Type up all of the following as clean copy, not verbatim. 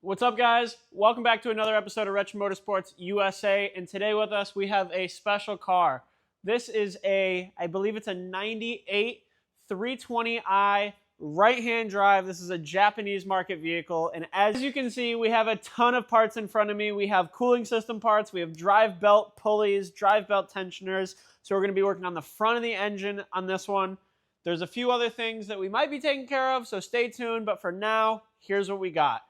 What's up, guys? Welcome back to another episode of Retro Motorsports USA, and today with us we have a special car. This is I believe it's a 98 320i right-hand drive. This is a Japanese market vehicle, and as you can see, we have a ton of parts in front of me. We have cooling system parts, we have drive belt pulleys, drive belt tensioners, so we're going to be working on the front of the engine on this one. There's a few other things that we might be taking care of, so stay tuned, but for now, here's what we got.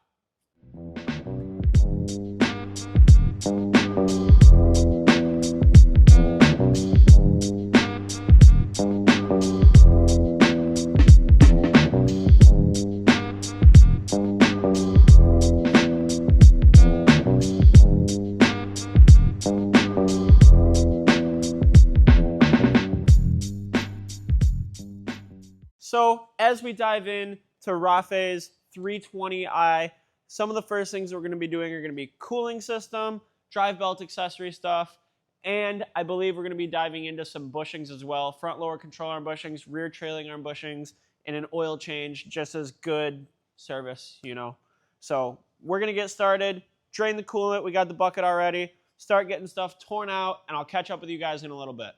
So as we dive in to Rafe's 320i, some of the first things we're going to be doing are going to be cooling system, drive belt accessory stuff, and I believe we're going to be diving into some bushings as well. Front lower control arm bushings, rear trailing arm bushings, and an oil change, just as good service, you know. So we're going to get started, drain the coolant, we got the bucket already, start getting stuff torn out, and I'll catch up with you guys in a little bit.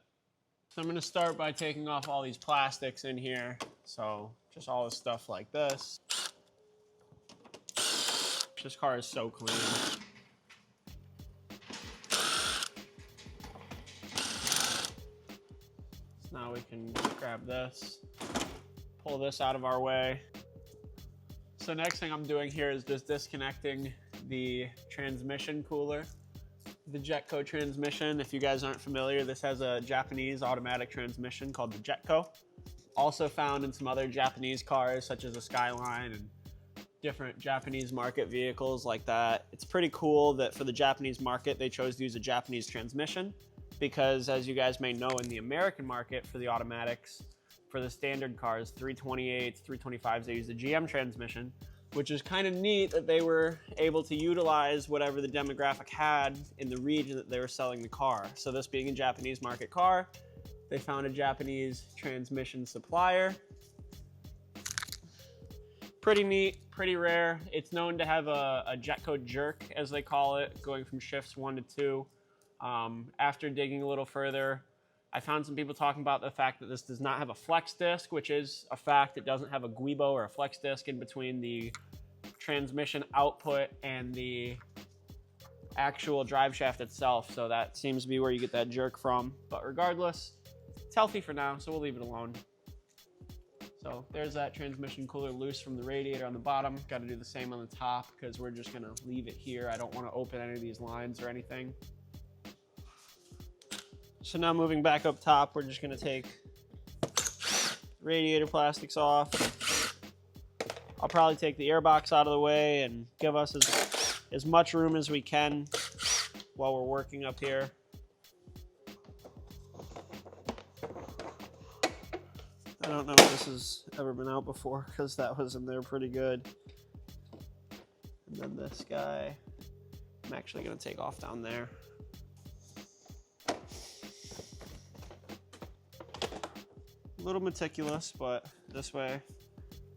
So I'm going to start by taking off all these plastics in here. So just all this stuff like this. This car is so clean. So now we can grab this, pull this out of our way. So next thing I'm doing here is just disconnecting the transmission cooler. The Jetco transmission, if you guys aren't familiar, this has a Japanese automatic transmission called the Jetco. Also found in some other Japanese cars such as a Skyline and different Japanese market vehicles like that. It's pretty cool that for the Japanese market they chose to use a Japanese transmission because, as you guys may know, in the American market for the automatics, for the standard cars, 328s, 325s, they use the GM transmission, which is kind of neat that they were able to utilize whatever the demographic had in the region that they were selling the car. So this being a Japanese market car, they found a Japanese transmission supplier. Pretty neat, pretty rare. It's known to have a Jetco jerk, as they call it, going from shifts 1 to 2. After digging a little further, I found some people talking about the fact that this does not have a flex disc, which is a fact. It doesn't have a guibo or a flex disc in between the transmission output and the actual drive shaft itself. So that seems to be where you get that jerk from. But regardless, it's healthy for now, so we'll leave it alone. So there's that transmission cooler loose from the radiator on the bottom. Got to do the same on the top because we're just going to leave it here. I don't want to open any of these lines or anything. So now moving back up top, we're just going to take radiator plastics off. I'll probably take the airbox out of the way and give us as much room as we can while we're working up here. I don't know if this has ever been out before because that was in there pretty good. And then this guy, I'm actually going to take off down there. A little meticulous, but this way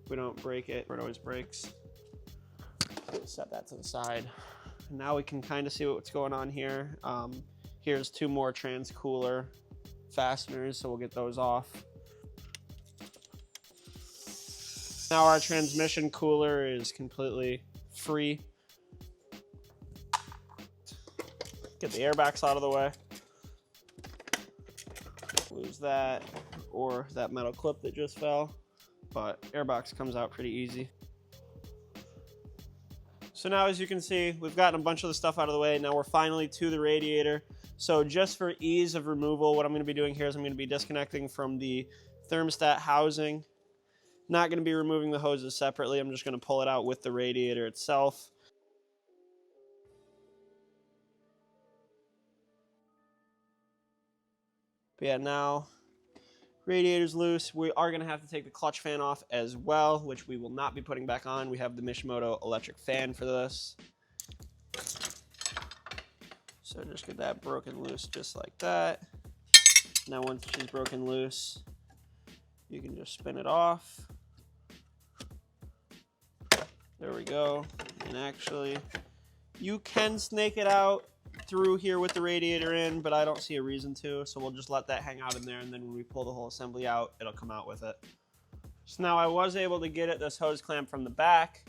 we don't break it, or it always breaks. So set that to the side. Now we can kind of see what's going on here. Here's 2 more trans cooler fasteners, so we'll get those off. Now our transmission cooler is completely free. Get the airbags out of the way. Lose that, or that metal clip that just fell, but airbox comes out pretty easy. So now, as you can see, we've gotten a bunch of the stuff out of the way. Now we're finally to the radiator. So just for ease of removal, what I'm going to be doing here is I'm going to be disconnecting from the thermostat housing. Not going to be removing the hoses separately. I'm just going to pull it out with the radiator itself. But yeah, now radiator's loose. We are going to have to take the clutch fan off as well, which we will not be putting back on. We have the Mishimoto electric fan for this. So just get that broken loose just like that. Now once she's broken loose, you can just spin it off. There we go. And actually, you can snake it out through here with the radiator in, but I don't see a reason to, so we'll just let that hang out in there, and then when we pull the whole assembly out, it'll come out with it. So now I was able to get at this hose clamp from the back,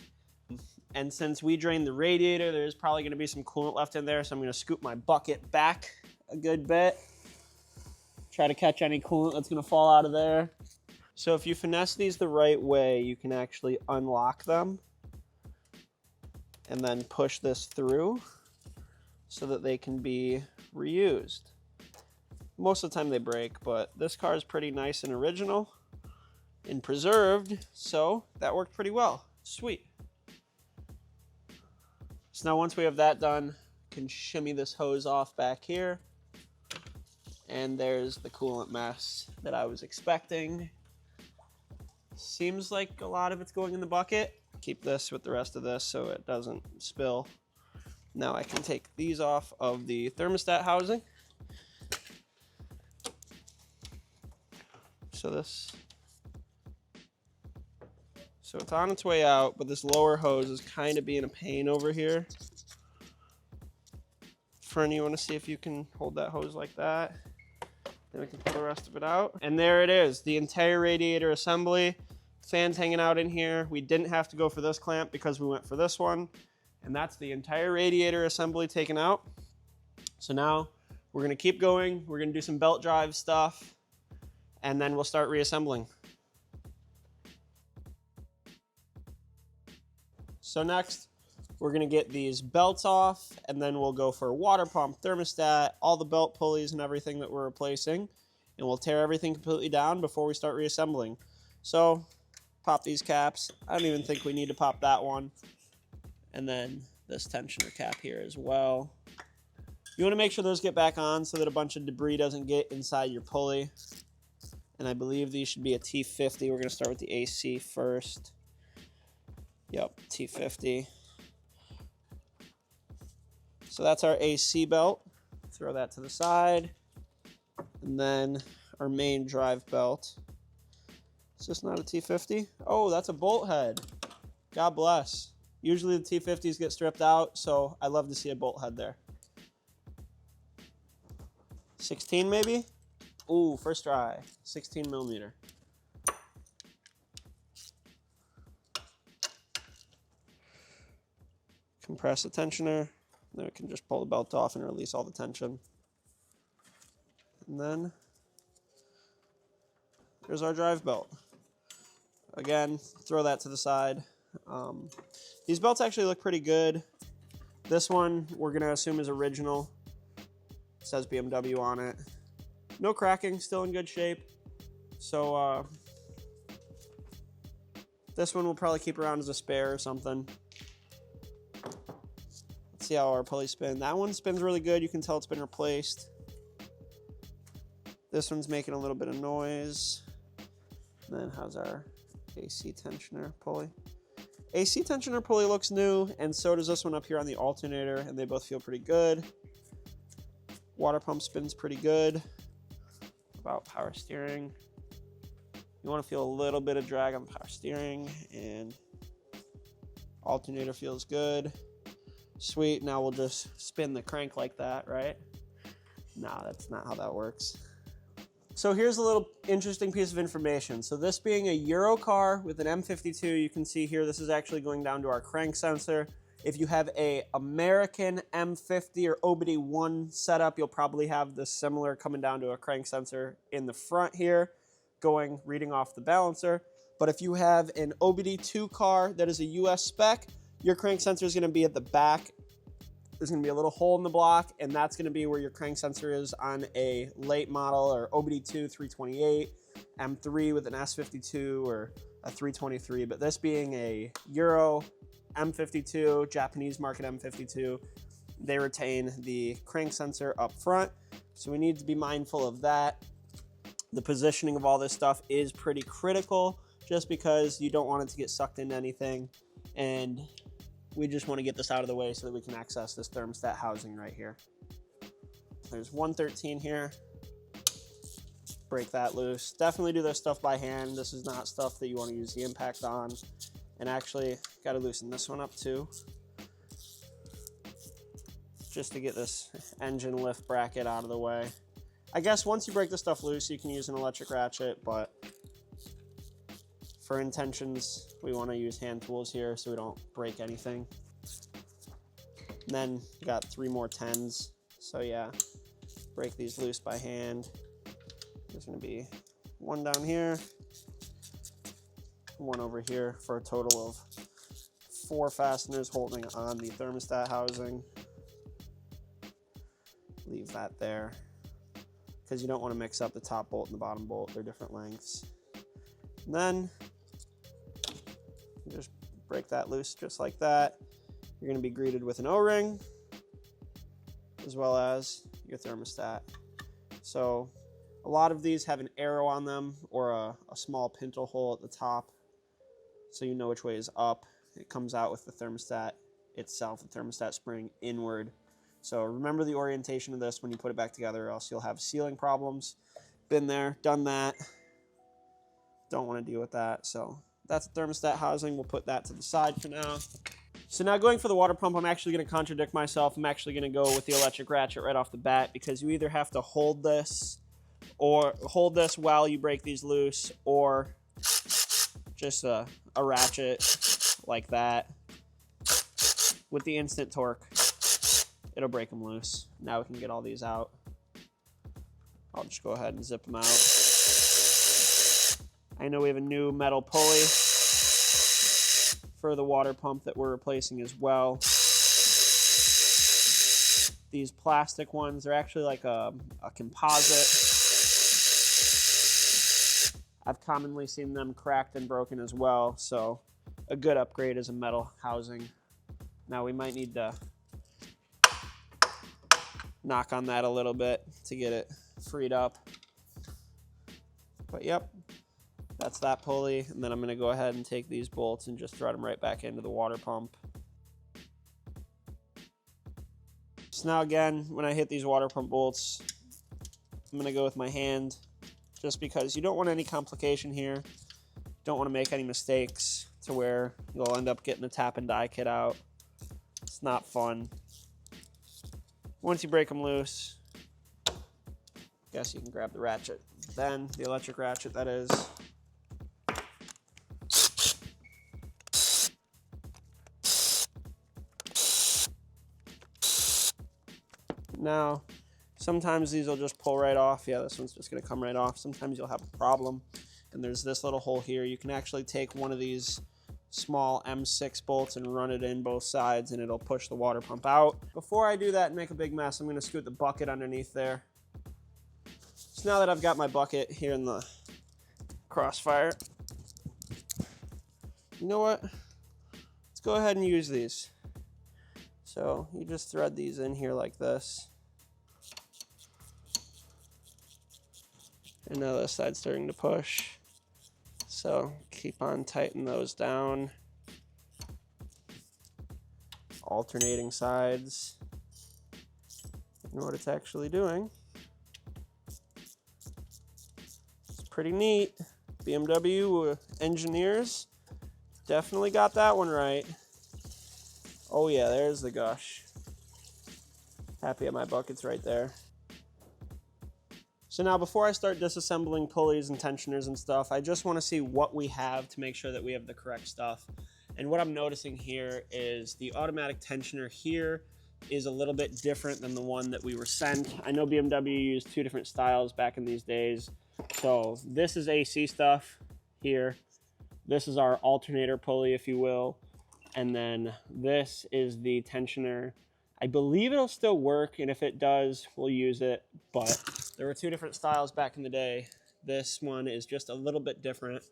and since we drained the radiator, there's probably going to be some coolant left in there, so I'm going to scoop my bucket back a good bit, try to catch any coolant that's going to fall out of there. So if you finesse these the right way, you can actually unlock them and then push this through so that they can be reused. Most of the time they break, but this car is pretty nice and original and preserved, so that worked pretty well. Sweet. So now once we have that done, can shimmy this hose off back here, and there's the coolant mess that I was expecting. Seems like a lot of it's going in the bucket. Keep this with the rest of this so it doesn't spill. Now I can take these off of the thermostat housing. So it's on its way out, but this lower hose is kind of being a pain over here. Fern, you want to see if you can hold that hose like that? Then we can pull the rest of it out. And there it is, the entire radiator assembly. Fans hanging out in here. We didn't have to go for this clamp because we went for this one. And that's the entire radiator assembly taken out. So now we're going to keep going. We're going to do some belt drive stuff, and then we'll start reassembling. So next, we're going to get these belts off, and then we'll go for water pump, thermostat, all the belt pulleys and everything that we're replacing, and we'll tear everything completely down before we start reassembling. So pop these caps. I don't even think we need to pop that one. And then this tensioner cap here as well. You want to make sure those get back on so that a bunch of debris doesn't get inside your pulley. And I believe these should be a T50. We're going to start with the AC first. Yep, T50. So that's our AC belt. Throw that to the side. And then our main drive belt. Is this not a T50? Oh, that's a bolt head. God bless. Usually the T50s get stripped out, so I love to see a bolt head there. 16 maybe? Ooh, first try. 16 millimeter. Compress the tensioner. Then we can just pull the belt off and release all the tension. And then there's our drive belt. Again, throw that to the side. These belts actually look pretty good. This one we're going to assume is original. It says BMW on it. No cracking, still in good shape. So this one we'll probably keep around as a spare or something. Let's see how our pulleys spin. That one spins really good. You can tell it's been replaced. This one's making a little bit of noise. And then how's our AC tensioner pulley? AC tensioner pulley looks new, and so does this one up here on the alternator, and they both feel pretty good. Water pump spins pretty good. About power steering. You want to feel a little bit of drag on power steering, and alternator feels good. Sweet, now we'll just spin the crank like that, right? No, that's not how that works. So here's a little interesting piece of information. So this being a Euro car with an M52, you can see here this is actually going down to our crank sensor. If you have a American M50 or OBD1 setup, you'll probably have this similar coming down to a crank sensor in the front here, reading off the balancer. But if you have an OBD2 car that is a US spec, your crank sensor is going to be at the back. There's going to be a little hole in the block, and that's going to be where your crank sensor is on a late model or OBD2 328, M3 with an S52 or a 323. But this being a Euro M52, Japanese market M52, they retain the crank sensor up front. So we need to be mindful of that. The positioning of all this stuff is pretty critical just because you don't want it to get sucked into anything. And we just want to get this out of the way so that we can access this thermostat housing right here. There's 113 here. Break that loose. Definitely do this stuff by hand. This is not stuff that you want to use the impact on. And actually, got to loosen this one up too. just to get this engine lift bracket out of the way. I guess once you break the stuff loose, you can use an electric ratchet, but for intentions, we want to use hand tools here so we don't break anything. And then you got 3 more 10s. So yeah, break these loose by hand. There's going to be 1 down here, 1 over here for a total of 4 fasteners holding on the thermostat housing. Leave that there because you don't want to mix up the top bolt and the bottom bolt. They're different lengths. And then just break that loose just like that. You're going to be greeted with an O-ring as well as your thermostat. So a lot of these have an arrow on them or a small pintle hole at the top so you know which way is up. It comes out with the thermostat itself, the thermostat spring inward. So remember the orientation of this when you put it back together, or else you'll have sealing problems. Been there, done that. Don't want to deal with that. So that's the thermostat housing. We'll put that to the side for now. So now going for the water pump, I'm actually going to contradict myself. I'm actually going to go with the electric ratchet right off the bat because you either have to hold this while you break these loose, or just a ratchet like that with the instant torque. It'll break them loose. Now we can get all these out. I'll just go ahead and zip them out. I know we have a new metal pulley for the water pump that we're replacing as well. These plastic ones, they're actually like a composite. I've commonly seen them cracked and broken as well, so a good upgrade is a metal housing. Now we might need to knock on that a little bit to get it freed up. But yep, that's that pulley, and then I'm going to go ahead and take these bolts and just thread them right back into the water pump. So now again, when I hit these water pump bolts, I'm going to go with my hand just because you don't want any complication here. Don't want to make any mistakes to where you'll end up getting the tap and die kit out. It's not fun. Once you break them loose, I guess you can grab the ratchet. Then the electric ratchet, that is. Now, sometimes these will just pull right off. Yeah, this one's just going to come right off. Sometimes you'll have a problem. And there's this little hole here. You can actually take one of these small M6 bolts and run it in both sides, and it'll push the water pump out. Before I do that and make a big mess, I'm going to scoot the bucket underneath there. So now that I've got my bucket here in the crossfire, you know what? Let's go ahead and use these. So you just thread these in here like this. And now this side's starting to push. So keep on tightening those down. Alternating sides. You know what it's actually doing. It's pretty neat. BMW engineers definitely got that one right. Oh yeah, there's the gush. Happy at my buckets right there. So now before I start disassembling pulleys and tensioners and stuff, I just want to see what we have to make sure that we have the correct stuff. And what I'm noticing here is the automatic tensioner here is a little bit different than the one that we were sent. I know BMW used 2 different styles back in these days. So this is AC stuff here. This is our alternator pulley, if you will. And then this is the tensioner. I believe it'll still work, and if it does, we'll use it. But there were 2 different styles back in the day. This one is just a little bit different,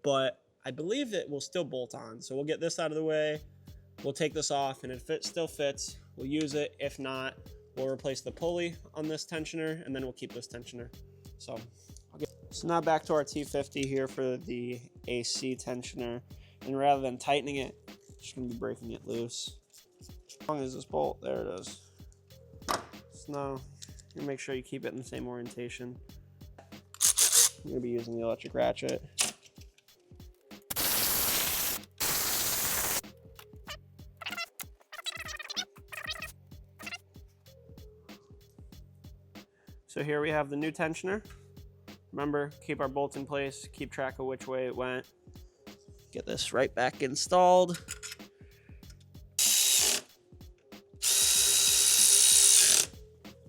but I believe it will still bolt on. So we'll get this out of the way. We'll take this off, and if it still fits, we'll use it. If not, we'll replace the pulley on this tensioner, and then we'll keep this tensioner. So now back to our T50 here for the AC tensioner. And rather than tightening it, I'm just going to be breaking it loose. How long is this bolt? There it is. So now, you make sure you keep it in the same orientation. I'm going to be using the electric ratchet. So here we have the new tensioner. Remember, keep our bolts in place, keep track of which way it went. Get this right back installed.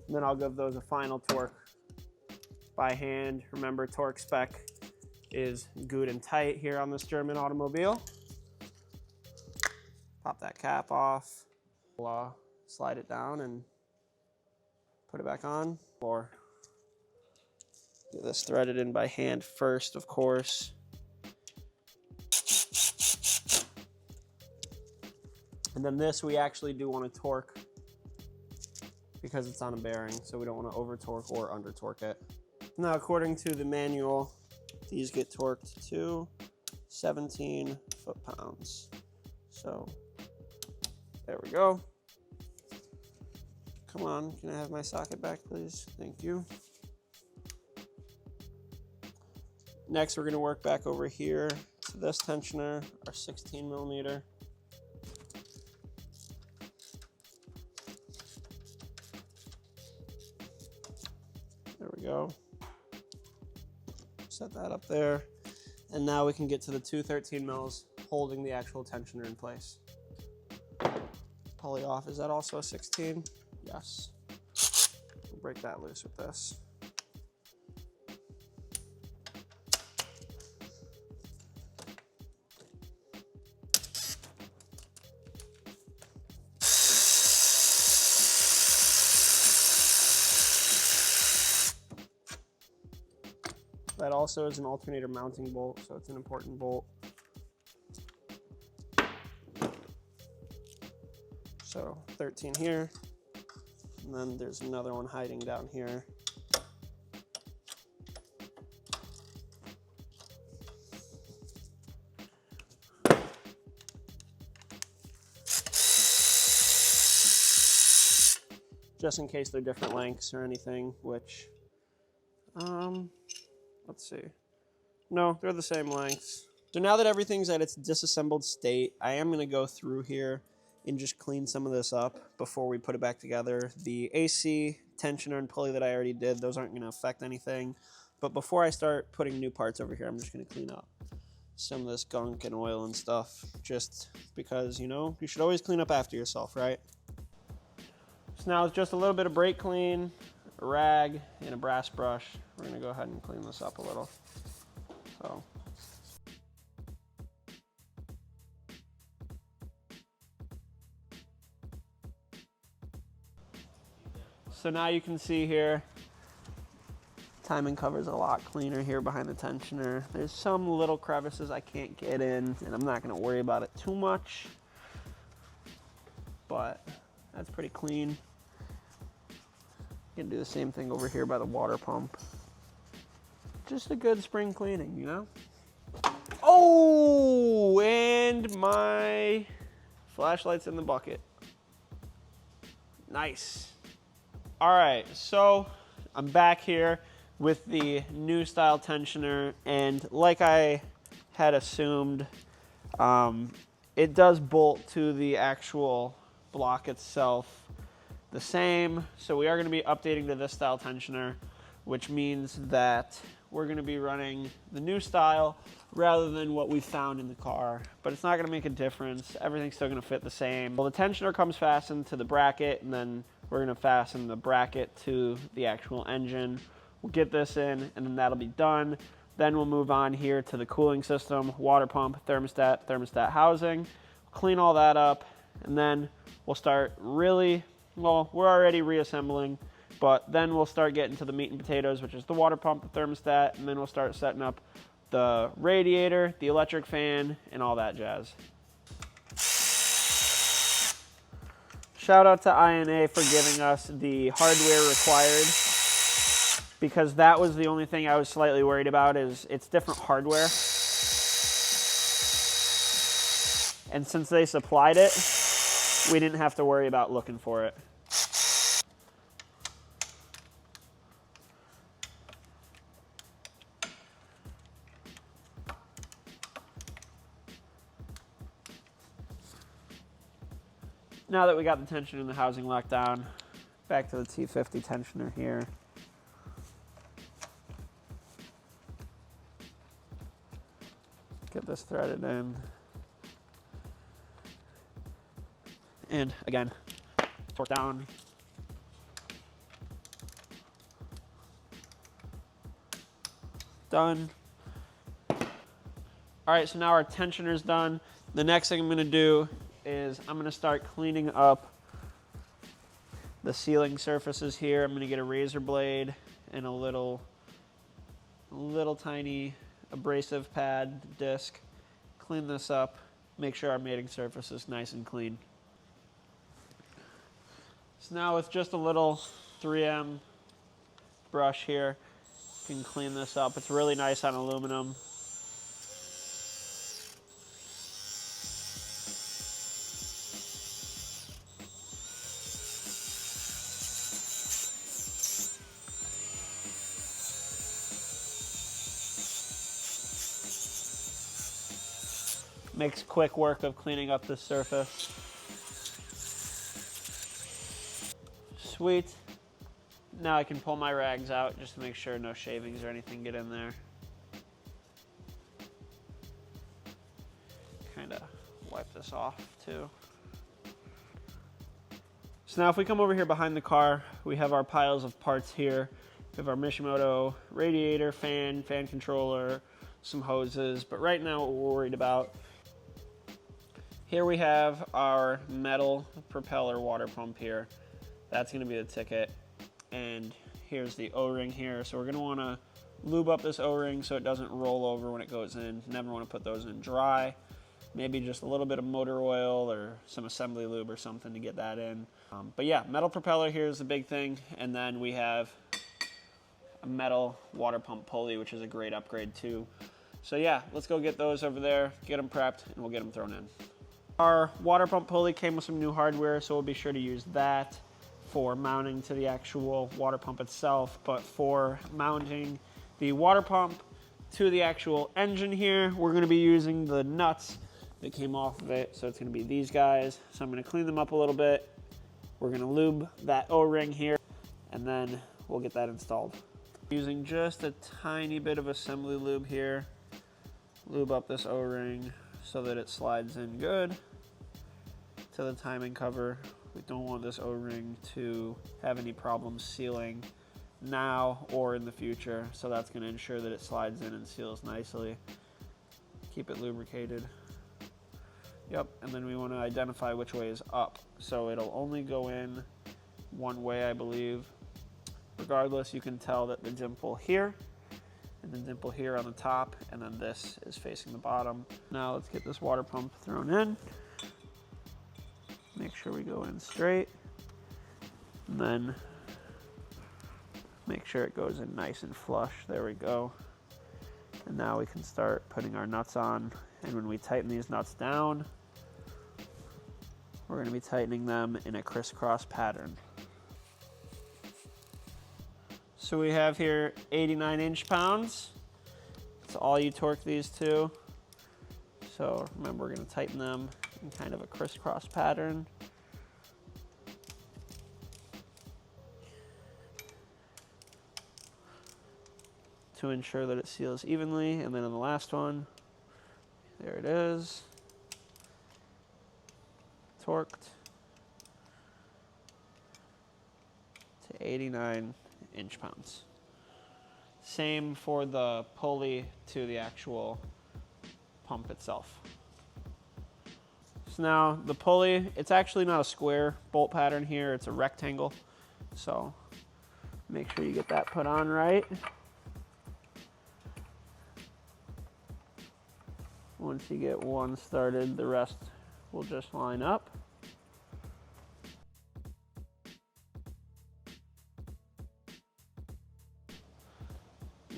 And then I'll give those a final torque by hand. Remember, torque spec is good and tight here on this German automobile. Pop that cap off. We'll slide it down and put it back on. Or get this threaded in by hand first, of course. And then this we actually do want to torque because it's on a bearing, so we don't want to over torque or under torque it. Now, according to the manual, these get torqued to 17 foot-pounds. So there we go. Come on, can I have my socket back, please? Thank you. Next, we're going to work back over here to this tensioner, our 16 millimeter. There we go. Set that up there. And now we can get to the two 13 mils holding the actual tensioner in place. Pulley off, is that also a 16? Yes. We'll break that loose with this. That also is an alternator mounting bolt, so it's an important bolt. So 13 here, and then there's another one hiding down here. Just in case they're different lengths or anything, which, let's see. No, they're the same lengths. So now that everything's at its disassembled state, I am gonna go through here and just clean some of this up before we put it back together. The AC, tensioner, and pulley that I already did, those aren't gonna affect anything. But before I start putting new parts over here, I'm just gonna clean up some of this gunk and oil and stuff, just because, you know, you should always clean up after yourself, right? So now it's just a little bit of brake clean, a rag, and a brass brush. We're gonna go ahead and clean this up a little. So now you can see here, timing cover's a lot cleaner here behind the tensioner. There's some little crevices I can't get in, and I'm not gonna worry about it too much, but that's pretty clean. You can do the same thing over here by the water pump. Just a good spring cleaning, you know? Oh, and my flashlight's in the bucket. Nice. All right, so I'm back here with the new style tensioner, and like I had assumed, it does bolt to the actual block itself the same. So we are going to be updating to this style tensioner, which means that we're going to be running the new style rather than what we found in the car. But it's not going to make a difference. Everything's still going to fit the same. Well, the tensioner comes fastened to the bracket, and then we're going to fasten the bracket to the actual engine. We'll get this in, and then that'll be done. Then we'll move on here to the cooling system, water pump, thermostat housing. Clean all that up, and then we'll start really, well, we're already reassembling, but then we'll start getting to the meat and potatoes, which is the water pump, the thermostat, and then we'll start setting up the radiator, the electric fan, and all that jazz. Shout out to INA for giving us the hardware required, because that was the only thing I was slightly worried about, is it's different hardware. And since they supplied it, we didn't have to worry about looking for it. Now that we got the tension and the housing locked down, back to the T50 tensioner here. Get this threaded in. And again, torque down. Done. All right, so now our tensioner's done. The next thing I'm gonna do is I'm gonna start cleaning up the sealing surfaces here. I'm gonna get a razor blade and a little tiny abrasive pad disc. Clean this up, make sure our mating surface is nice and clean. So now with just a little 3M brush here, you can clean this up. It's really nice on aluminum. Makes quick work of cleaning up this surface. Sweet. Now I can pull my rags out just to make sure no shavings or anything get in there. Kind of wipe this off too. So now if we come over here behind the car, we have our piles of parts here. We have our Mishimoto radiator, fan controller, some hoses, but right now what we're worried about, here we have our metal propeller water pump here. That's gonna be the ticket. And here's the O-ring here. So we're gonna wanna lube up this O-ring so it doesn't roll over when it goes in. Never wanna put those in dry. Maybe just a little bit of motor oil or some assembly lube or something to get that in. But yeah, metal propeller here is the big thing. And then we have a metal water pump pulley, which is a great upgrade too. So yeah, let's go get those over there, get them prepped, and we'll get them thrown in. Our water pump pulley came with some new hardware, so we'll be sure to use that for mounting to the actual water pump itself. But for mounting the water pump to the actual engine here, we're gonna be using the nuts that came off of it. So it's gonna be these guys. So I'm gonna clean them up a little bit. We're gonna lube that O-ring here, and then we'll get that installed. Using just a tiny bit of assembly lube here, lube up this O-ring so that it slides in good to the timing cover. We don't want this O-ring to have any problems sealing now or in the future, so that's going to ensure that it slides in and seals nicely. Keep it lubricated. Yep, and then we want to identify which way is up. So it'll only go in one way, I believe. Regardless, you can tell that the dimple here and the dimple here on the top, and then this is facing the bottom. Now let's get this water pump thrown in. Make sure we go in straight, and then make sure it goes in nice and flush. There we go. And now we can start putting our nuts on. And when we tighten these nuts down, we're going to be tightening them in a crisscross pattern. So we have here 89 inch-pounds. That's all you torque these to. So remember, we're going to tighten them in kind of a crisscross pattern. To ensure that it seals evenly. And then on the last one, there it is. Torqued to 89 inch-pounds. Same for the pulley to the actual pump itself. So now the pulley, it's actually not a square bolt pattern here, it's a rectangle. So make sure you get that put on right. Once you get one started, the rest will just line up.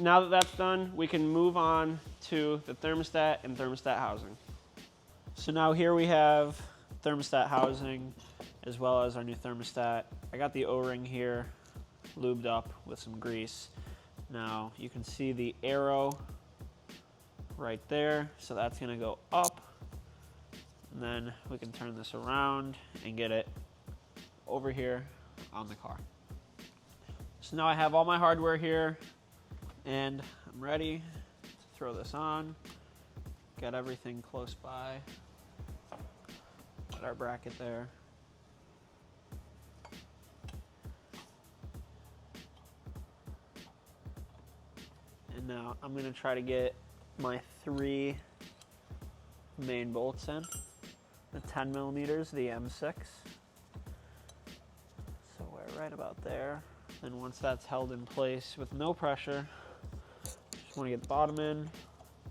Now that that's done, we can move on to the thermostat and thermostat housing. So now here we have thermostat housing as well as our new thermostat. I got the O-ring here lubed up with some grease. Now you can see the arrow right there, so that's gonna go up, and then we can turn this around and get it over here on the car. So now I have all my hardware here, and I'm ready to throw this on. Got everything close by. Got our bracket there. And now I'm going to try to get my 3 main bolts in. The 10 millimeters, the M6. So we're right about there. And once that's held in place with no pressure, just want to get the bottom in,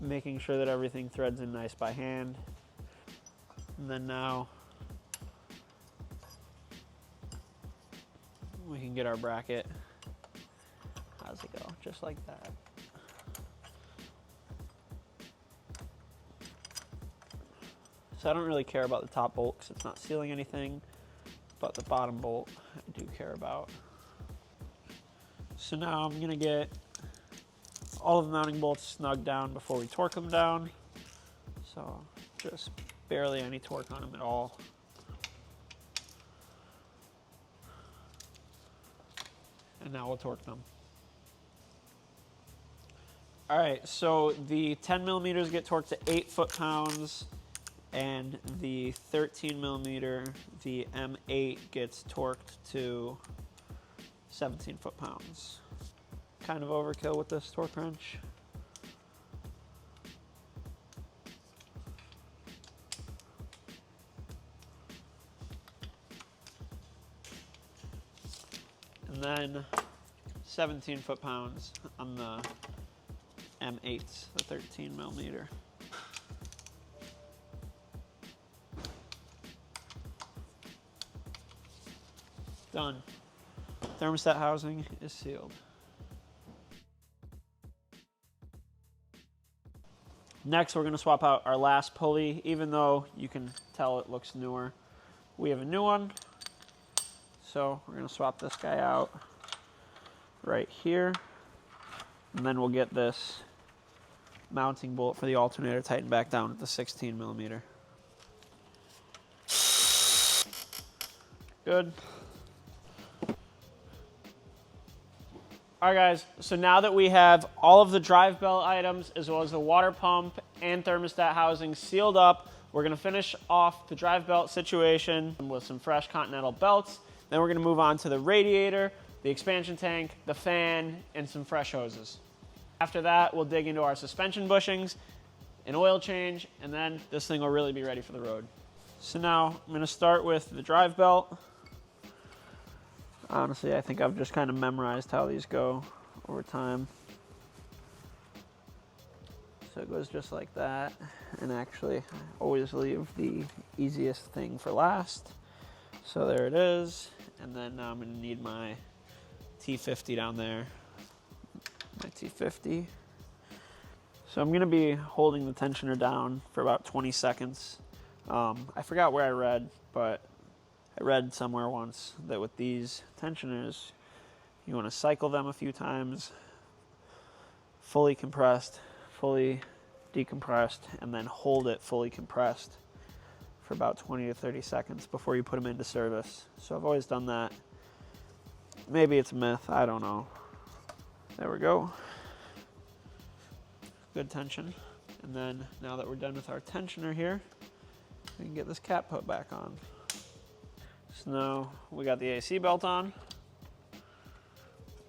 making sure that everything threads in nice by hand. And then now we can get our bracket. How's it go? Just like that. So I don't really care about the top bolt because it's not sealing anything, but the bottom bolt I do care about. So now I'm gonna get all of the mounting bolts snugged down before we torque them down. So just barely any torque on them at all. And now we'll torque them. All right, so the 10 millimeters get torqued to 8 foot-pounds, and the 13 millimeter, the M8, gets torqued to 17 foot-pounds. Kind of overkill with this torque wrench. And then 17 foot-pounds on the M8s, the 13 millimeter. Done. Thermostat housing is sealed. Next, we're going to swap out our last pulley. Even though you can tell it looks newer, we have a new one. So we're going to swap this guy out right here. And then we'll get this mounting bolt for the alternator tightened back down at the 16 millimeter. Good. All right, guys, so now that we have all of the drive belt items, as well as the water pump and thermostat housing sealed up, we're gonna finish off the drive belt situation with some fresh Continental belts. Then we're gonna move on to the radiator, the expansion tank, the fan, and some fresh hoses. After that, we'll dig into our suspension bushings, an oil change, and then this thing will really be ready for the road. So now I'm gonna start with the drive belt. Honestly, I think I've just kind of memorized how these go over time. So it goes just like that. And actually, I always leave the easiest thing for last. So there it is. And then now I'm gonna need my T50 down there. My T50. So I'm gonna be holding the tensioner down for about 20 seconds. I forgot where I read, but I read somewhere once that with these tensioners, you want to cycle them a few times, fully compressed, fully decompressed, and then hold it fully compressed for about 20 to 30 seconds before you put them into service. So I've always done that. Maybe it's a myth, I don't know. There we go. Good tension. And then now that we're done with our tensioner here, we can get this cap put back on. So now we got the AC belt on.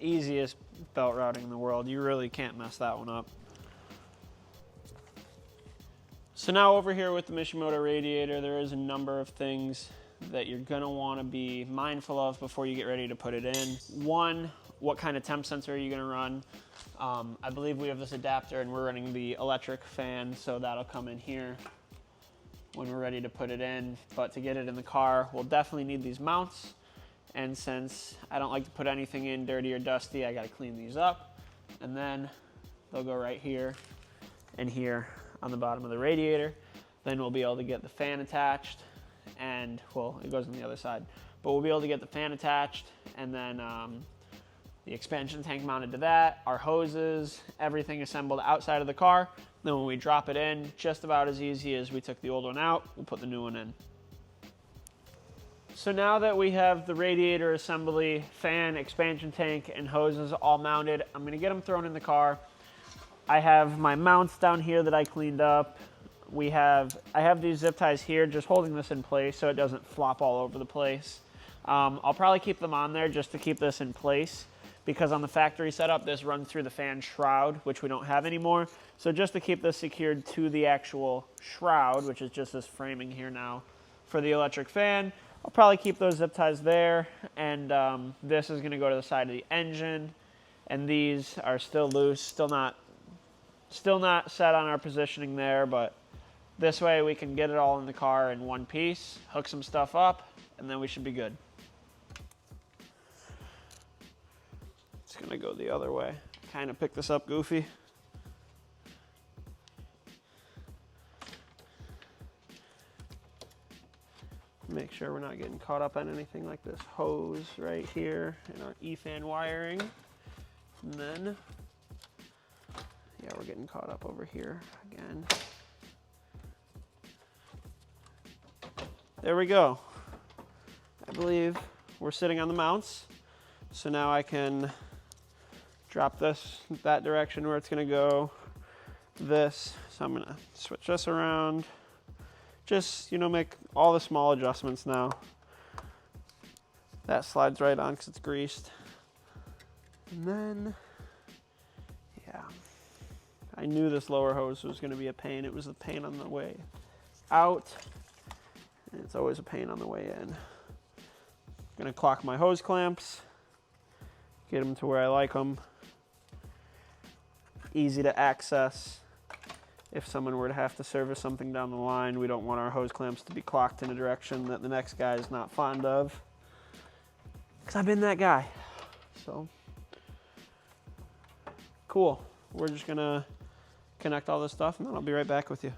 Easiest belt routing in the world. You really can't mess that one up. So now over here with the Mishimoto radiator, there is a number of things that you're gonna wanna be mindful of before you get ready to put it in. One, what kind of temp sensor are you gonna run? I believe we have this adapter and we're running the electric fan, so that'll come in here when we're ready to put it in. But to get it in the car, we'll definitely need these mounts. And since I don't like to put anything in dirty or dusty, I gotta clean these up. And then they'll go right here and here on the bottom of the radiator. Then we'll be able to get the fan attached and, well, it goes on the other side. But we'll be able to get the fan attached and then the expansion tank mounted to that, our hoses, everything assembled outside of the car. Then when we drop it in, just about as easy as we took the old one out, we'll put the new one in. So now that we have the radiator assembly, fan, expansion tank, and hoses all mounted, I'm gonna get them thrown in the car. I have my mounts down here that I cleaned up. I have these zip ties here just holding this in place so it doesn't flop all over the place. I'll probably keep them on there just to keep this in place, because on the factory setup, this runs through the fan shroud, which we don't have anymore. So just to keep this secured to the actual shroud, which is just this framing here now for the electric fan, I'll probably keep those zip ties there. And this is gonna go to the side of the engine. And these are still loose, still not set on our positioning there, but this way we can get it all in the car in one piece, hook some stuff up, and then we should be good. It's gonna go the other way. Kind of pick this up goofy. Make sure we're not getting caught up on anything like this hose right here in our E-fan wiring. And then, yeah, we're getting caught up over here again. There we go. I believe we're sitting on the mounts. So now I can drop this that direction where it's gonna go, this. So I'm gonna switch this around. Just, you know, make all the small adjustments now. That slides right on because it's greased. And then, yeah, I knew this lower hose was gonna be a pain. It was a pain on the way out, and it's always a pain on the way in. Gonna clock my hose clamps, get them to where I like them. Easy to access. If someone were to have to service something down the line, we don't want our hose clamps to be clocked in a direction that the next guy is not fond of. Because I've been that guy. So, cool. We're just gonna connect all this stuff and then I'll be right back with you.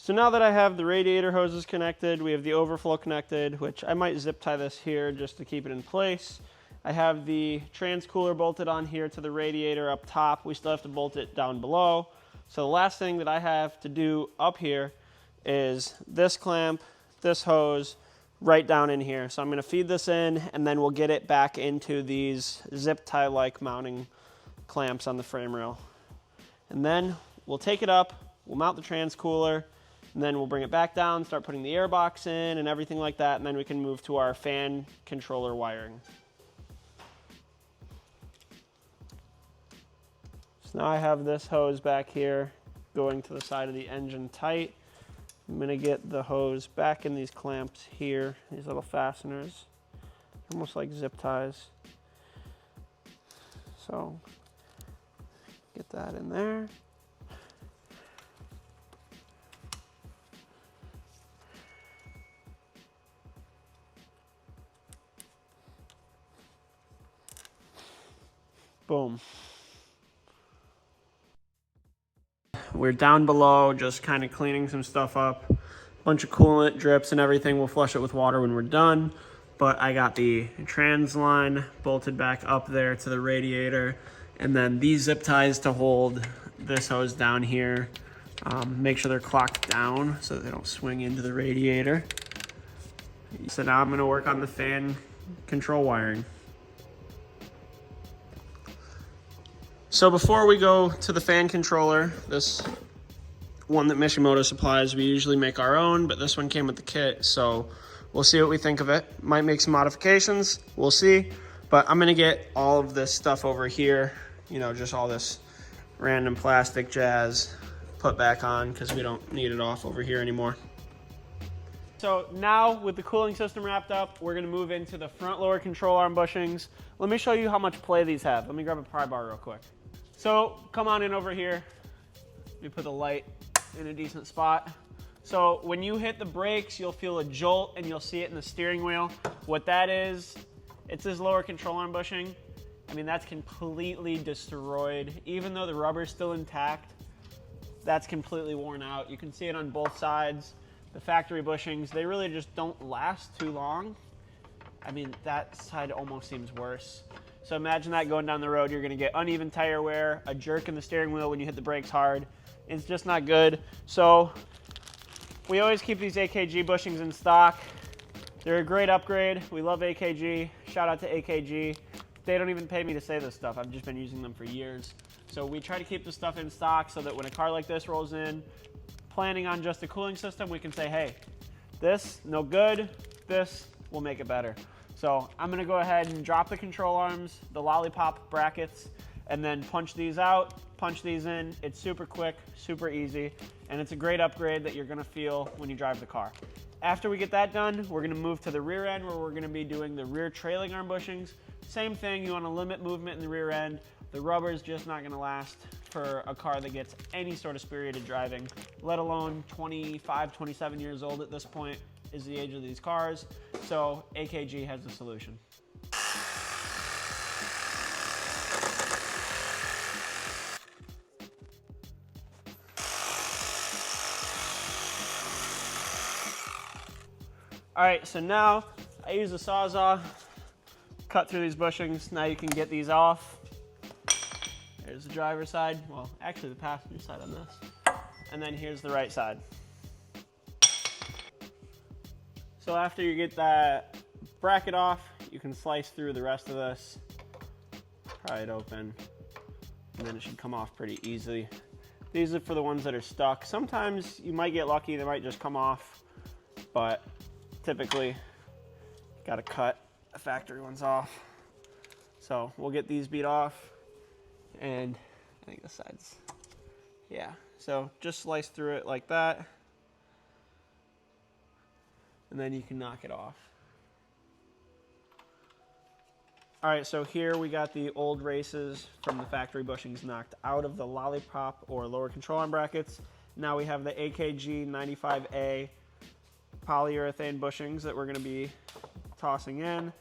So now that I have the radiator hoses connected, we have the overflow connected, which I might zip tie this here just to keep it in place. I have the trans cooler bolted on here to the radiator up top. We still have to bolt it down below. So the last thing that I have to do up here is this clamp, this hose, right down in here. So I'm gonna feed this in and then we'll get it back into these zip tie-like mounting clamps on the frame rail. And then we'll take it up, we'll mount the trans cooler, and then we'll bring it back down, start putting the air box in and everything like that, and then we can move to our fan controller wiring. So now I have this hose back here going to the side of the engine tight. I'm gonna get the hose back in these clamps here, these little fasteners, almost like zip ties. So get that in there. Boom. We're down below, just kind of cleaning some stuff up. Bunch of coolant drips and everything. We'll flush it with water when we're done. But I got the trans line bolted back up there to the radiator. And then these zip ties to hold this hose down here. Make sure they're clocked down so that they don't swing into the radiator. So now I'm gonna work on the fan control wiring. So before we go to the fan controller, this one that Mishimoto supplies, we usually make our own, but this one came with the kit, so we'll see what we think of it. Might make some modifications, we'll see. But I'm gonna get all of this stuff over here, you know, just all this random plastic jazz put back on because we don't need it off over here anymore. So now with the cooling system wrapped up, we're gonna move into the front lower control arm bushings. Let me show you how much play these have. Let me grab a pry bar real quick. So come on in over here. Let me put the light in a decent spot. So when you hit the brakes, you'll feel a jolt and you'll see it in the steering wheel. What that is, it's this lower control arm bushing. I mean, that's completely destroyed. Even though the rubber's still intact, that's completely worn out. You can see it on both sides. The factory bushings, they really just don't last too long. I mean, that side almost seems worse. So imagine that going down the road, you're gonna get uneven tire wear, a jerk in the steering wheel when you hit the brakes hard. It's just not good. So we always keep these AKG bushings in stock. They're a great upgrade. We love AKG. Shout out to AKG. They don't even pay me to say this stuff. I've just been using them for years. So we try to keep the stuff in stock so that when a car like this rolls in, planning on just a cooling system, we can say, hey, this, no good, this will make it better. So I'm gonna go ahead and drop the control arms, the lollipop brackets, and then punch these out, punch these in. It's super quick, super easy, and it's a great upgrade that you're gonna feel when you drive the car. After we get that done, we're gonna move to the rear end where we're gonna be doing the rear trailing arm bushings. Same thing, you wanna limit movement in the rear end. The rubber is just not gonna last for a car that gets any sort of spirited driving, let alone 25, 27 years old at this point is the age of these cars. So AKG has the solution. All right, so now I use a Sawzall, cut through these bushings. Now you can get these off. There's the driver's side. Well, actually the passenger side on this. And then here's the right side. So after you get that bracket off, you can slice through the rest of this, pry it open, and then it should come off pretty easily. These are for the ones that are stuck. Sometimes you might get lucky, they might just come off, but typically you gotta cut the factory ones off. So we'll get these beat off, and I think this side's, yeah. So just slice through it like that, and then you can knock it off. All right, so here we got the old races from the factory bushings knocked out of the lollipop or lower control arm brackets. Now we have the AKG 95A polyurethane bushings that we're gonna be tossing in.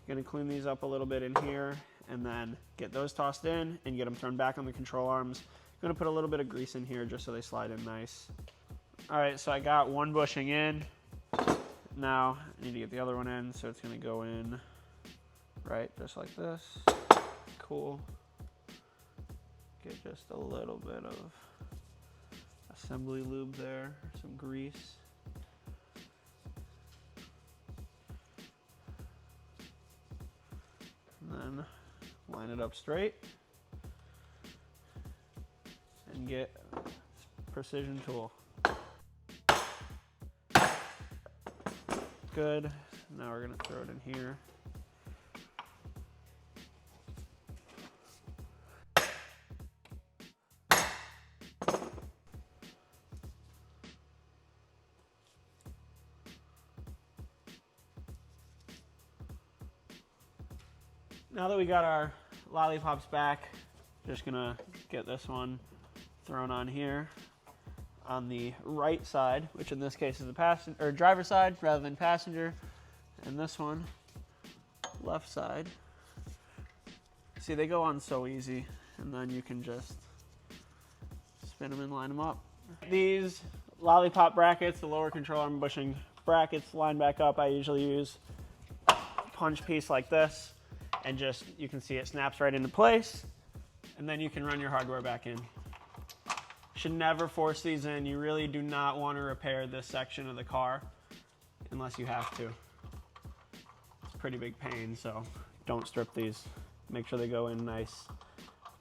Gonna clean these up a little bit in here and then get those tossed in and get them thrown back on the control arms. Gonna put a little bit of grease in here just so they slide in nice. All right, so I got one bushing in. Now I need to get the other one in, so it's gonna go in right just like this. Cool. Get just a little bit of assembly lube there, some grease. And then line it up straight and get precision tool. Good. Now we're gonna throw it in here. Now that we got our lollipops back, just gonna get this one thrown on here on the right side, which in this case is the passenger or driver side rather than passenger, and this one left side. See, they go on so easy, and then you can just spin them and line them up. These lollipop brackets, the lower control arm bushing brackets, line back up. I usually use a punch piece like this, and just, you can see it snaps right into place, and then you can run your hardware back in. Should never force these in. You really do not want to repair this section of the car unless you have to. It's a pretty big pain, so don't strip these. Make sure they go in nice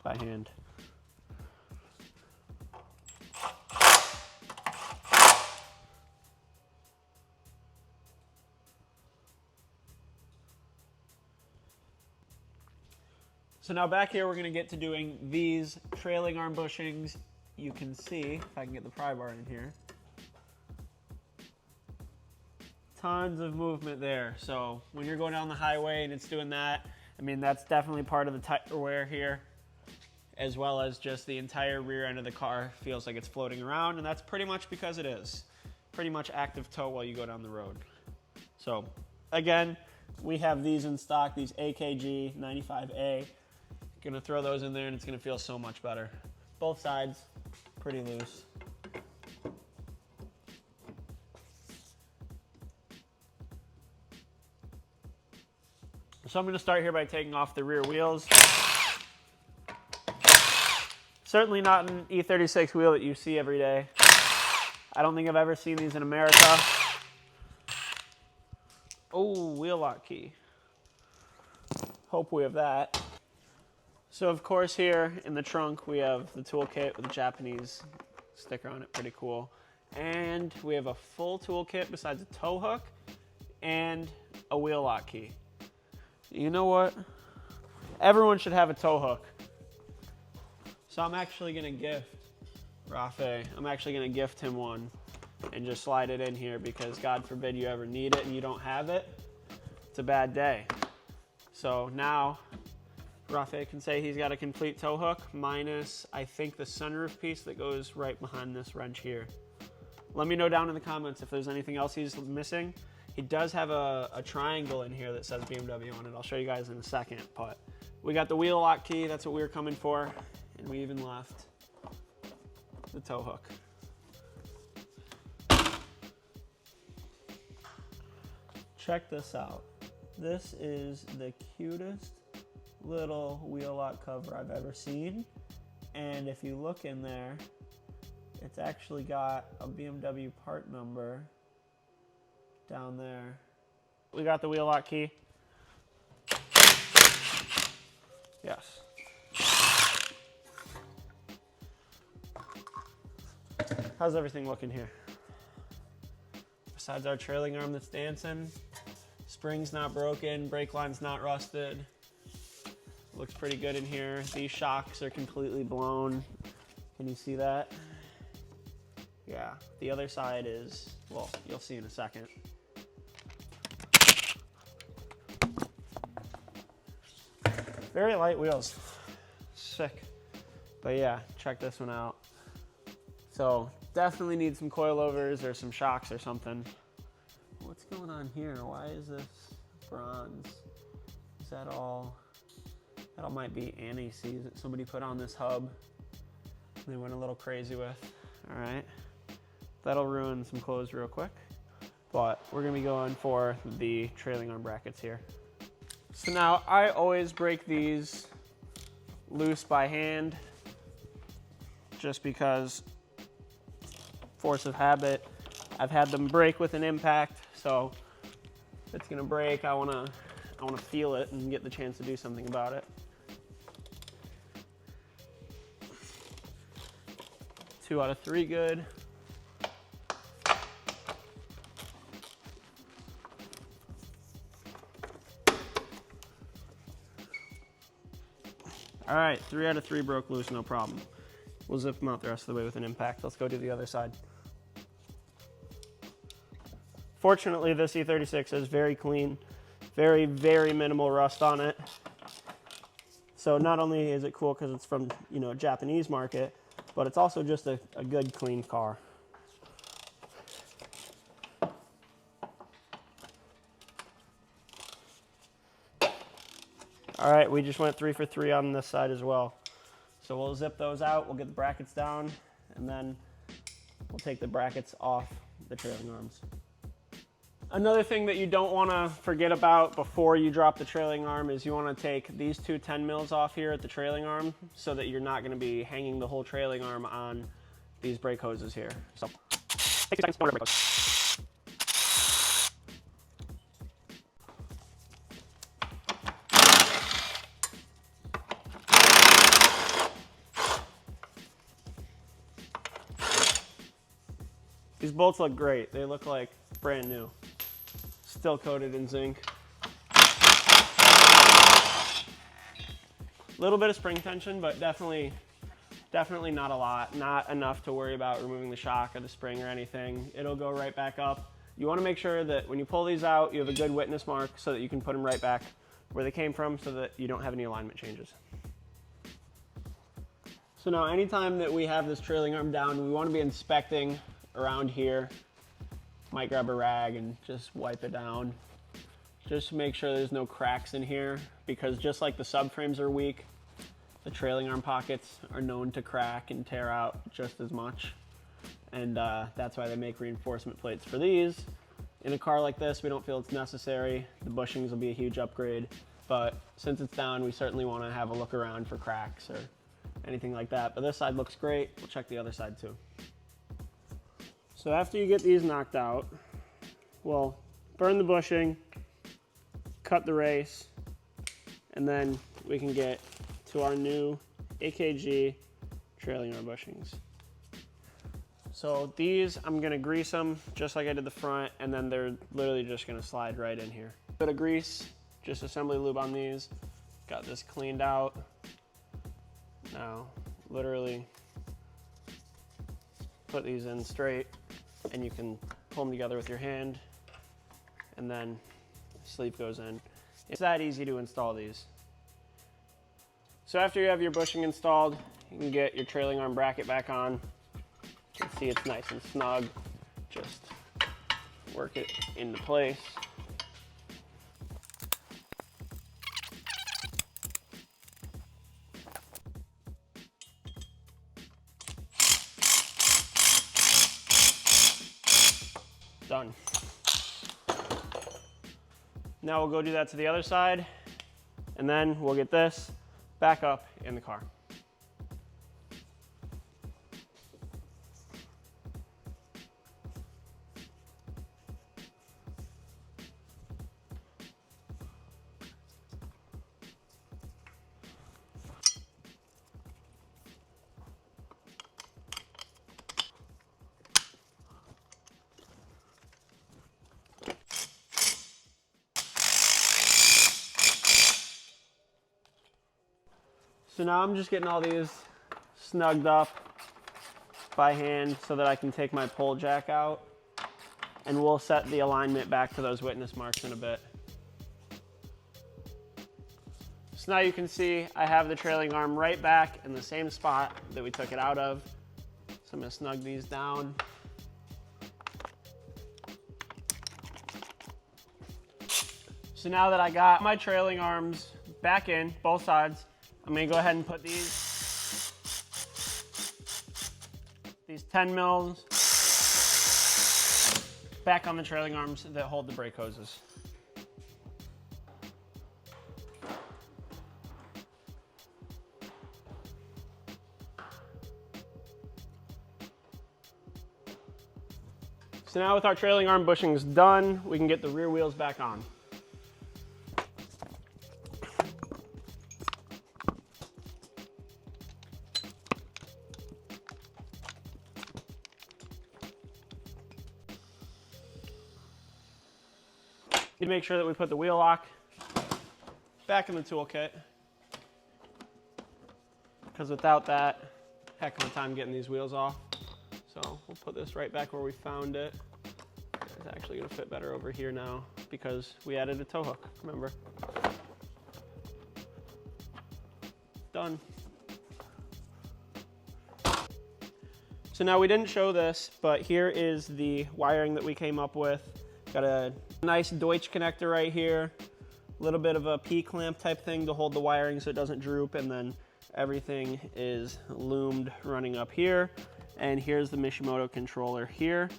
by hand. So now back here, we're gonna get to doing these trailing arm bushings. You can see, if I can get the pry bar in here, tons of movement there. So when you're going down the highway and it's doing that, I mean, that's definitely part of the tire wear here, as well as just the entire rear end of the car feels like it's floating around, and that's pretty much because it is. Pretty much active tow while you go down the road. So again, we have these in stock, these AKG 95A. Gonna throw those in there and it's gonna feel so much better. Both sides, pretty loose. So I'm going to start here by taking off the rear wheels. Certainly not an E36 wheel that you see every day. I don't think I've ever seen these in America. Oh, wheel lock key. Hope we have that. So of course here in the trunk we have the toolkit with the Japanese sticker on it, pretty cool. And we have a full toolkit besides a tow hook and a wheel lock key. You know what? Everyone should have a tow hook. So I'm actually gonna gift Rafe, I'm actually gonna gift him one and just slide it in here because God forbid you ever need it and you don't have it. It's a bad day. So now Rafe can say he's got a complete tow hook minus, I think, the sunroof piece that goes right behind this wrench here. Let me know down in the comments if there's anything else he's missing. He does have a triangle in here that says BMW on it. I'll show you guys in a second, but we got the wheel lock key. That's what we were coming for. And we even left the tow hook. Check this out. This is the cutest little wheel lock cover I've ever seen. And if you look in there, it's actually got a BMW part number down there. We got the wheel lock key. Yes. How's everything looking here? Besides our trailing arm that's dancing, spring's not broken, brake line's not rusted. Looks pretty good in here. These shocks are completely blown. Can you see that? Yeah, the other side is, well, you'll see in a second. Very light wheels. Sick. But yeah, check this one out. So definitely need some coilovers or some shocks or something. What's going on here? Why is this bronze? Is that all? That all might be anti-seize that somebody put on this hub. They went a little crazy with. All right. That'll ruin some clothes real quick. But we're gonna be going for the trailing arm brackets here. So now I always break these loose by hand just because force of habit. I've had them break with an impact, so if it's gonna break, I wanna feel it and get the chance to do something about it. 2 out of 3 good. All right, 3 out of 3 broke loose, no problem. We'll zip them out the rest of the way with an impact. Let's go do the other side. Fortunately, this E36 is very clean, very, very minimal rust on it. So not only is it cool because it's from, you know, a Japanese market, but it's also just a good, clean car. All right, we just went 3 for 3 on this side as well. So we'll zip those out, we'll get the brackets down, and then we'll take the brackets off the trailing arms. Another thing that you don't want to forget about before you drop the trailing arm is you want to take these 2 10 mils off here at the trailing arm so that you're not going to be hanging the whole trailing arm on these brake hoses here. So take 2 seconds to order brake hose. These bolts look great. They look like brand new. Still coated in zinc. A little bit of spring tension, but definitely not a lot. Not enough to worry about removing the shock or the spring or anything. It'll go right back up. You want to make sure that when you pull these out, you have a good witness mark so that you can put them right back where they came from so that you don't have any alignment changes. So now anytime that we have this trailing arm down, we want to be inspecting around here. Might grab a rag and just wipe it down. Just to make sure there's no cracks in here, because just like the subframes are weak, the trailing arm pockets are known to crack and tear out just as much. And that's why they make reinforcement plates for these. In a car like this, we don't feel it's necessary. The bushings will be a huge upgrade. but since it's down, we certainly want to have a look around for cracks or anything like that. But this side looks great. We'll check the other side too. So after you get these knocked out, we'll burn the bushing, cut the race, and then we can get to our new AKG trailing arm bushings. So these, I'm gonna grease them just like I did the front, and then they're literally just gonna slide right in here. Bit of grease, just assembly lube on these. Got this cleaned out. Now, literally put these in straight, and you can pull them together with your hand, and then the sleeve goes in. It's that easy to install these. So after you have your bushing installed, you can get your trailing arm bracket back on. You can see it's nice and snug. Just work it into place. Done. Now we'll go do that to the other side, and then we'll get this back up in the car. So now I'm just getting all these snugged up by hand so that I can take my pole jack out, and we'll set the alignment back to those witness marks in a bit. So now you can see I have the trailing arm right back in the same spot that we took it out of. So I'm gonna snug these down. So now that I got my trailing arms back in, both sides, I'm gonna go ahead and put these 10 mils back on the trailing arms that hold the brake hoses. So now with our trailing arm bushings done, we can get the rear wheels back on. To make sure that we put the wheel lock back in the toolkit, because without that, heck of a time getting these wheels off. So we'll put this right back where we found it. It's actually going to fit better over here now because we added a tow hook, remember? Done. So now we didn't show this, but here is the wiring that we came up with. Got a nice Deutsch connector right here, a little bit of a P-clamp type thing to hold the wiring so it doesn't droop, and then everything is loomed running up here. And here's the Mishimoto controller here.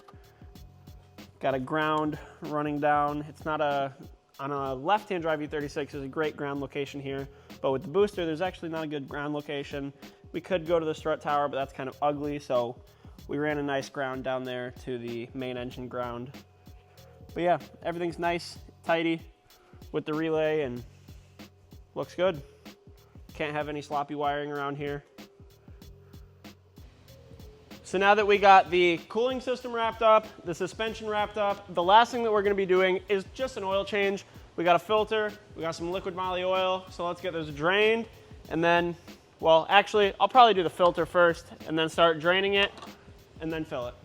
Got a ground running down. It's not on a left-hand drive E36, there's a great ground location here, but with the booster, there's actually not a good ground location. We could go to the strut tower, but that's kind of ugly, so we ran a nice ground down there to the main engine ground. But yeah, everything's nice, tidy with the relay, and looks good. Can't have any sloppy wiring around here. So now that we got the cooling system wrapped up, the suspension wrapped up, the last thing that we're gonna be doing is just an oil change. We got a filter, we got some liquid moly oil, so let's get those drained. And then, well, actually, I'll probably do the filter first and then start draining it and then fill it.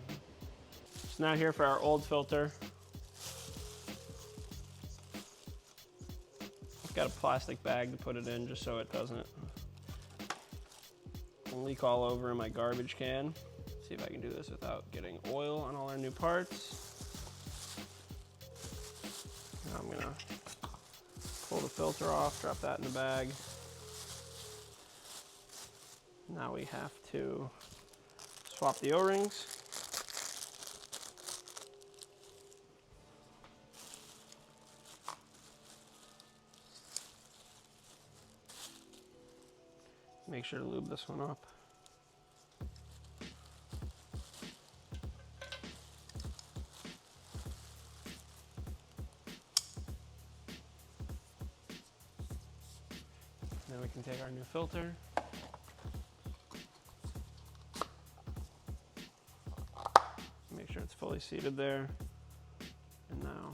So now here for our old filter. Got a plastic bag to put it in just so it doesn't leak all over in my garbage can. See if I can do this without getting oil on all our new parts. Now I'm gonna pull the filter off, drop that in the bag. Now we have to swap the O-rings. Make sure to lube this one up. Then we can take our new filter. Make sure it's fully seated there. And now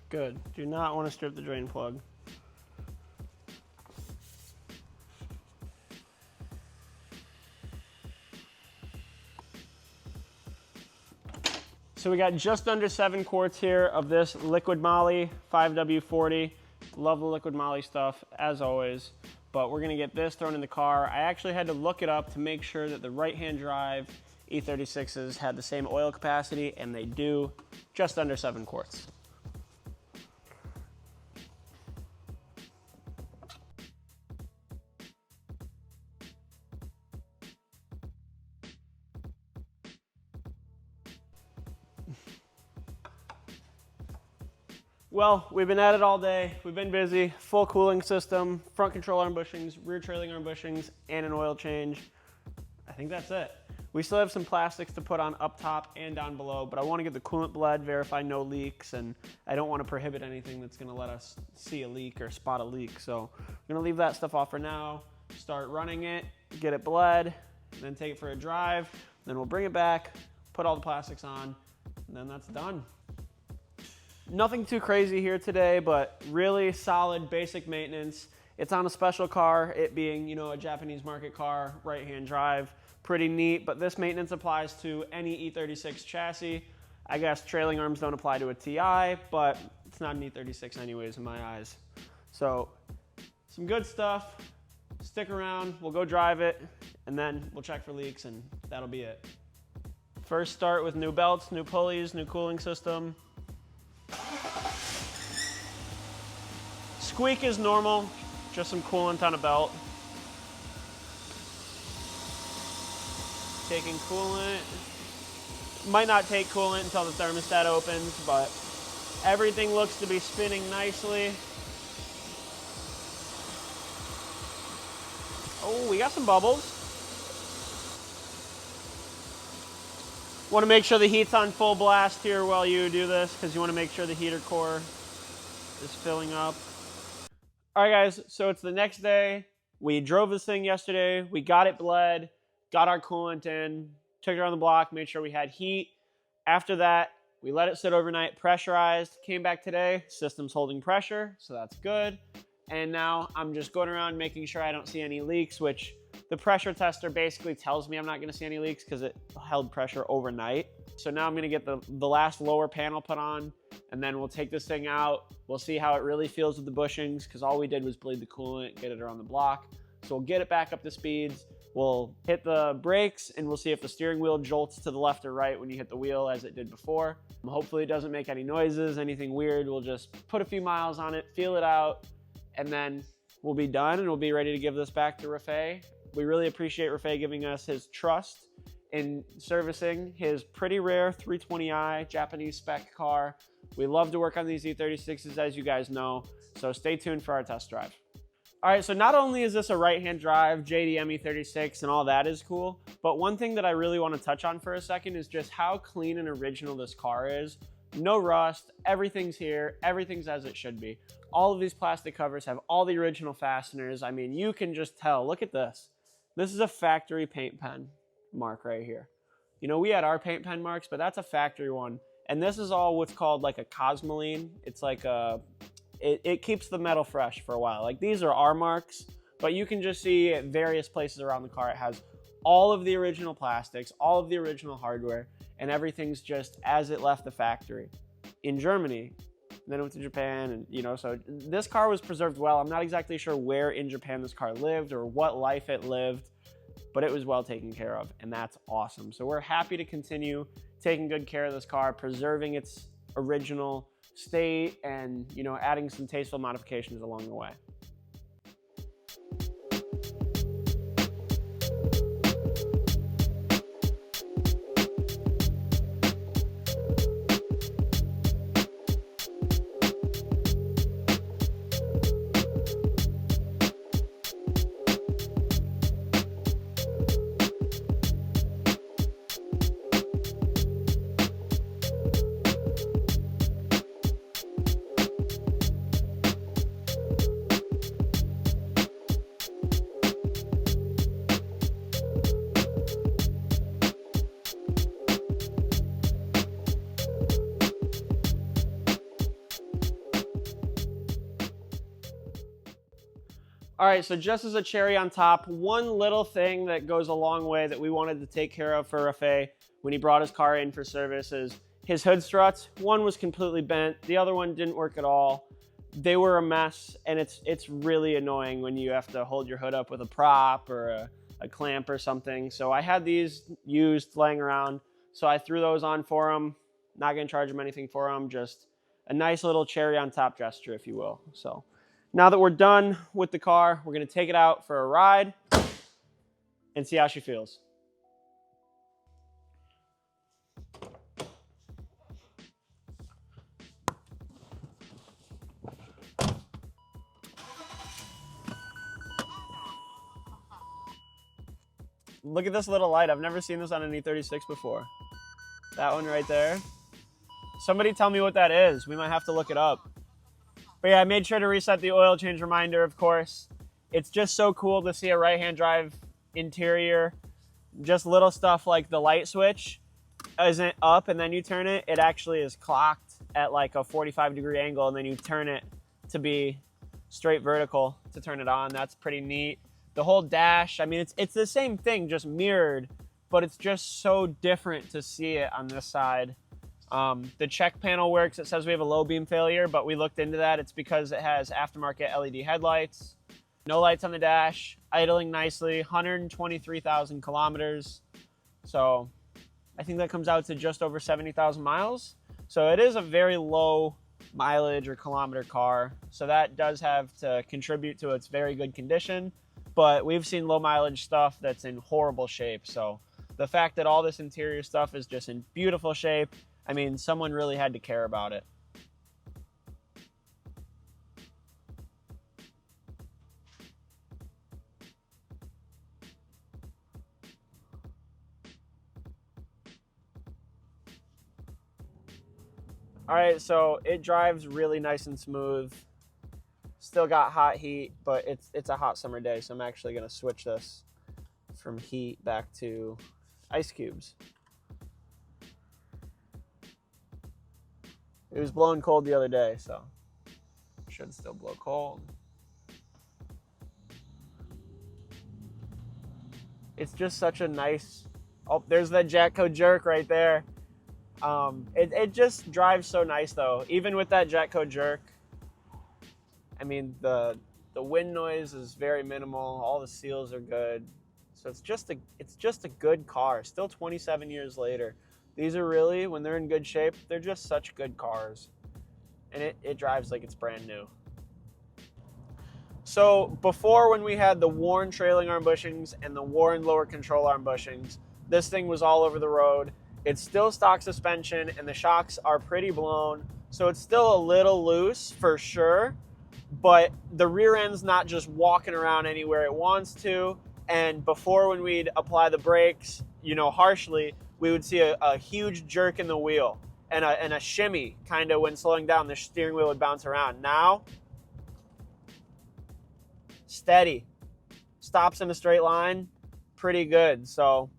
good. Do not want to strip the drain plug. So we got just under 7 quarts here of this liquid moly 5W40. Love the liquid moly stuff as always, but we're gonna get this thrown in the car. I actually had to look it up to make sure that the right-hand drive E36s had the same oil capacity, and they do, just under 7 quarts. Well, we've been at it all day. We've been busy. Full cooling system, front control arm bushings, rear trailing arm bushings, and an oil change. I think that's it. We still have some plastics to put on up top and down below, but I want to get the coolant bled, verify no leaks, and I don't want to prohibit anything that's going to let us see a leak or spot a leak. So I'm going to leave that stuff off for now, start running it, get it bled, then take it for a drive, then we'll bring it back, put all the plastics on, and then that's done. Nothing too crazy here today, but really solid basic maintenance. It's on a special car, it being, you know, a Japanese market car, right-hand drive. Pretty neat, but this maintenance applies to any E36 chassis. I guess trailing arms don't apply to a TI, but it's not an E36 anyways in my eyes. So some good stuff. Stick around, we'll go drive it, and then we'll check for leaks, and that'll be it. First start with new belts, new pulleys, new cooling system. Squeak is normal, just some coolant on a belt. Taking coolant. Might not take coolant until the thermostat opens, but everything looks to be spinning nicely. Oh, we got some bubbles. Want to make sure the heat's on full blast here while you do this, because you want to make sure the heater core is filling up. All right, guys, so it's the next day. We drove this thing yesterday. We got it bled, got our coolant in, took it around the block, made sure we had heat. After that, we let it sit overnight, pressurized, came back today, system's holding pressure, so that's good. And now I'm just going around making sure I don't see any leaks, which the pressure tester basically tells me I'm not gonna see any leaks because it held pressure overnight. So now I'm gonna get the last lower panel put on, and then we'll take this thing out. We'll see how it really feels with the bushings, because all we did was bleed the coolant, get it around the block. So we'll get it back up to speeds. We'll hit the brakes, and we'll see if the steering wheel jolts to the left or right when you hit the wheel as it did before. Hopefully it doesn't make any noises, anything weird. We'll just put a few miles on it, feel it out, and then we'll be done, and we'll be ready to give this back to Rafay. We really appreciate Rafay giving us his trust in servicing his pretty rare 320i Japanese spec car. We love to work on these E36s, as you guys know, so stay tuned for our test drive. All right, so not only is this a right-hand drive, JDM E36, and all that is cool, but one thing that I really want to touch on for a second is just how clean and original this car is. No rust, everything's here, everything's as it should be. All of these plastic covers have all the original fasteners. I mean, you can just tell. Look at this. This is a factory paint pen mark right here. You know, we had our paint pen marks, but that's a factory one. And this is all what's called like a cosmoline. It's like a, it keeps the metal fresh for a while. Like these are our marks, but you can just see at various places around the car, it has all of the original plastics, all of the original hardware, and everything's just as it left the factory in Germany. And then it went to Japan, and you know, so this car was preserved well. I'm not exactly sure where in Japan this car lived or what life it lived, but it was well taken care of, and that's awesome. So we're happy to continue taking good care of this car, preserving its original state, and, you know, adding some tasteful modifications along the way. All right, so just as a cherry on top, one little thing that goes a long way that we wanted to take care of for Rafe when he brought his car in for service is his hood struts. One was completely bent, the other one didn't work at all. They were a mess, and it's really annoying when you have to hold your hood up with a prop or a clamp or something. So I had these used laying around, so I threw those on for him. Not gonna charge him anything for them, just a nice little cherry on top gesture, if you will. So now that we're done with the car, we're gonna take it out for a ride and see how she feels. Look at this little light. I've never seen this on an E36 before. That one right there. Somebody tell me what that is. We might have to look it up. But yeah, I made sure to reset the oil change reminder, of course. It's just so cool to see a right-hand drive interior. Just little stuff like the light switch isn't up and then you turn it. It actually is clocked at like a 45-degree angle, and then you turn it to be straight vertical to turn it on. That's pretty neat. The whole dash, I mean, it's the same thing, just mirrored, but it's just so different to see it on this side. The check panel works. It says we have a low beam failure, but we looked into that. It's because it has aftermarket LED headlights. No lights on the dash, idling nicely, 123,000 kilometers. So I think that comes out to just over 70,000 miles. So it is a very low mileage or kilometer car. So that does have to contribute to its very good condition. But we've seen low mileage stuff that's in horrible shape. So the fact that all this interior stuff is just in beautiful shape, I mean, someone really had to care about it. All right, so it drives really nice and smooth. Still got hot heat, but it's a hot summer day, so I'm actually gonna switch this from heat back to ice cubes. It was blowing cold the other day, so it should still blow cold. It's just such a nice, oh, there's that Jatco jerk right there. It just drives so nice though. Even with that Jatco jerk, I mean, the wind noise is very minimal. All the seals are good. So it's just a good car. Still 27 years later. These are really, when they're in good shape, they're just such good cars. And it drives like it's brand new. So before, when we had the worn trailing arm bushings and the worn lower control arm bushings, this thing was all over the road. It's still stock suspension and the shocks are pretty blown. So it's still a little loose for sure, but the rear end's not just walking around anywhere it wants to. And before, when we'd apply the brakes, you know, harshly, we would see a huge jerk in the wheel and a shimmy, kind of when slowing down, the steering wheel would bounce around. Now, steady, stops in a straight line, pretty good. So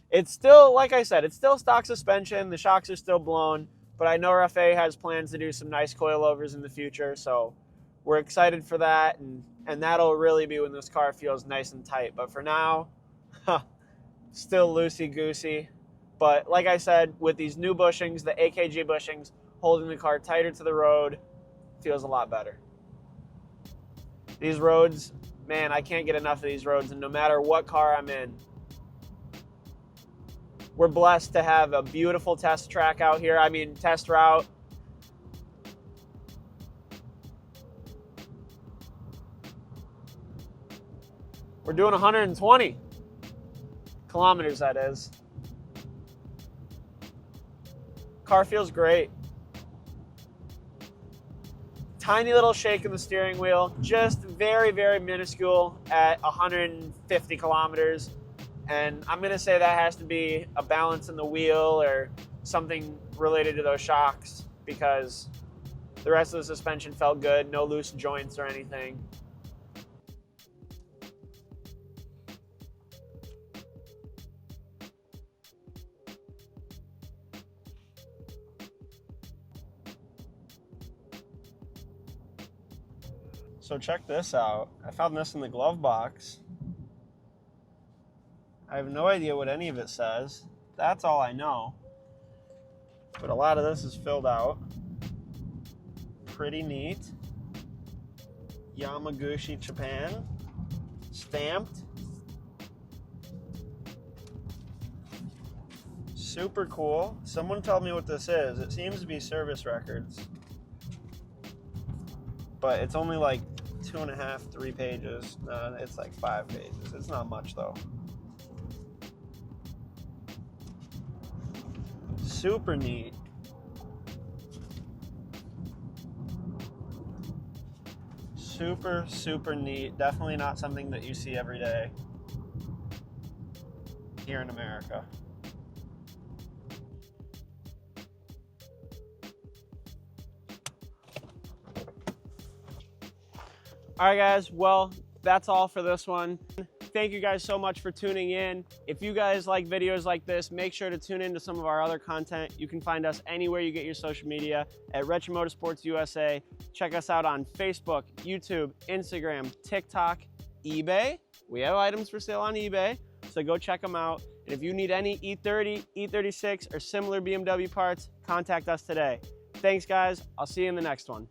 it's still, like I said, it's still stock suspension. The shocks are still blown, but I know Rafe has plans to do some nice coilovers in the future. So we're excited for that. And that'll really be when this car feels nice and tight. But for now, still loosey-goosey. But like I said, with these new bushings, the AKG bushings, holding the car tighter to the road, feels a lot better. These roads, man, I can't get enough of these roads. And no matter what car I'm in, We're blessed to have a beautiful test track out here. I mean, test route. We're doing 120 kilometers, that is. Car feels great. Tiny little shake in the steering wheel, just very, very minuscule at 150 kilometers. And I'm gonna say that has to be a balance in the wheel or something related to those shocks, because the rest of the suspension felt good, no loose joints or anything. So check this out. I found this in the glove box. I have no idea what any of it says. That's all I know. But a lot of this is filled out. Pretty neat. Yamaguchi, Japan. Stamped. Super cool. Someone tell me what this is. It seems to be service records. But it's only like 2.5, 3 pages. No, it's like 5 pages. It's not much though. Super neat. Super, super neat. Definitely not something that you see every day here in America. All right, guys. Well, that's all for this one. Thank you guys so much for tuning in. If you guys like videos like this, make sure to tune into some of our other content. You can find us anywhere you get your social media at Retro Motorsports USA. Check us out on Facebook, YouTube, Instagram, TikTok, eBay. We have items for sale on eBay, so go check them out. And if you need any E30, E36, or similar BMW parts, contact us today. Thanks, guys. I'll see you in the next one.